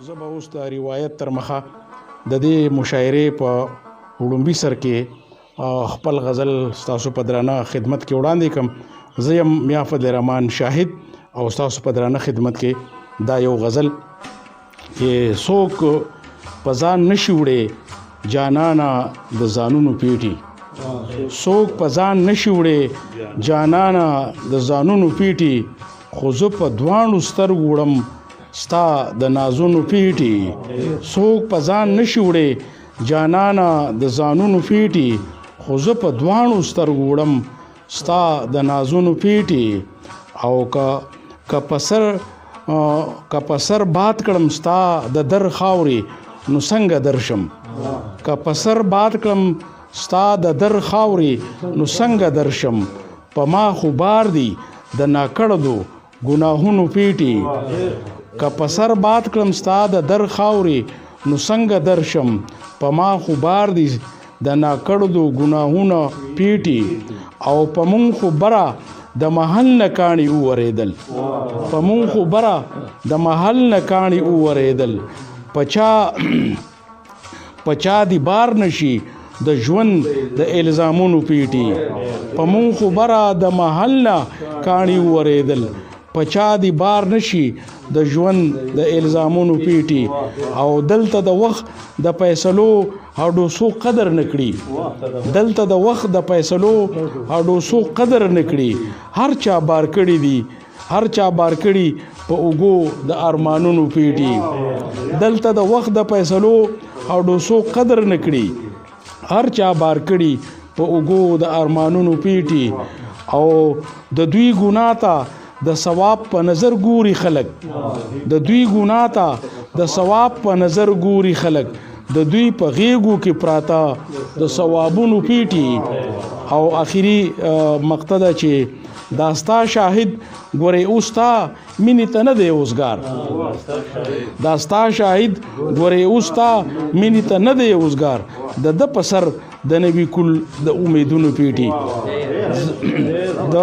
زه به اوس د روایت تر مخه د دې مشاعرې په وړومبي سر کې خپل غزل ستاسو په درانه خدمت کې وړاندې کوم. زه یم میا فضل رحمان شاهد او ستاسو په درانه خدمت کې دا یو غزل چې څوک په ځان نشي وړی جانانا د ځانونو پیټي، څوک په ځان نشي وړی جانانا د ځانونو پیټي، خو زه په دواړو سترګو وړم ستا د نازونو پیټي. څوک په ځان نشي وړی جانانا د ځانونو پیټي، خو زه په دواړو سترګو وړم ستا د نازونو پیټي. او که په سر باد کړم ستا د در خاورې نو څنګه درشم، که په سر باد کړم ستا د در خاورې نو څنګه درشم، په ما خو بار دی د ناکړدو ګناهونو پیټي. که په سر باد کړم ستا د در خاورې نو څنګه درشم، په ما خو بار دی د ناکړدو ګناهونه پیټي. او په مونږ خو بره د محل نه کاڼي وورېدل، په مونږ خو بره د محل نه کاڼي وورېدل، په چا دی بار نشي د ژوند د الزامونو پیټي. په مونږ خو بره د محل نه کاڼي وورېدل، په چا دی بار نشي د ژوند د الزامونو پیټي. او دلته د وخت د فیصلو هډوسو قدر نکړي، دلته د وخت د فیصلو هډوسو قدر نکړي. هر چا بار کړي دي، هر چا بار کړي په اوګو د ارمانونو پیټي. دلته د وخت د فیصلو هډوسو قدر نکړي، هر چا بار کړي په اوګو د ارمانونو پیټي. او د دوی ګناه ته د ثواب په نظر ګوري خلک، د دوی ګناه ته د ثواب په نظر ګوري خلک، د دوی په غیږو کې پراته د ثوابونو پیټي. او آخري مقطع ده چې داستا شاهد ګورې اوستا مینې ته نه دی اوسګار، داستا شاهد ګورې اوستا مینې ته نه دی اوسګار، د ده په سر د نبی کل د امیدونو پیټي. د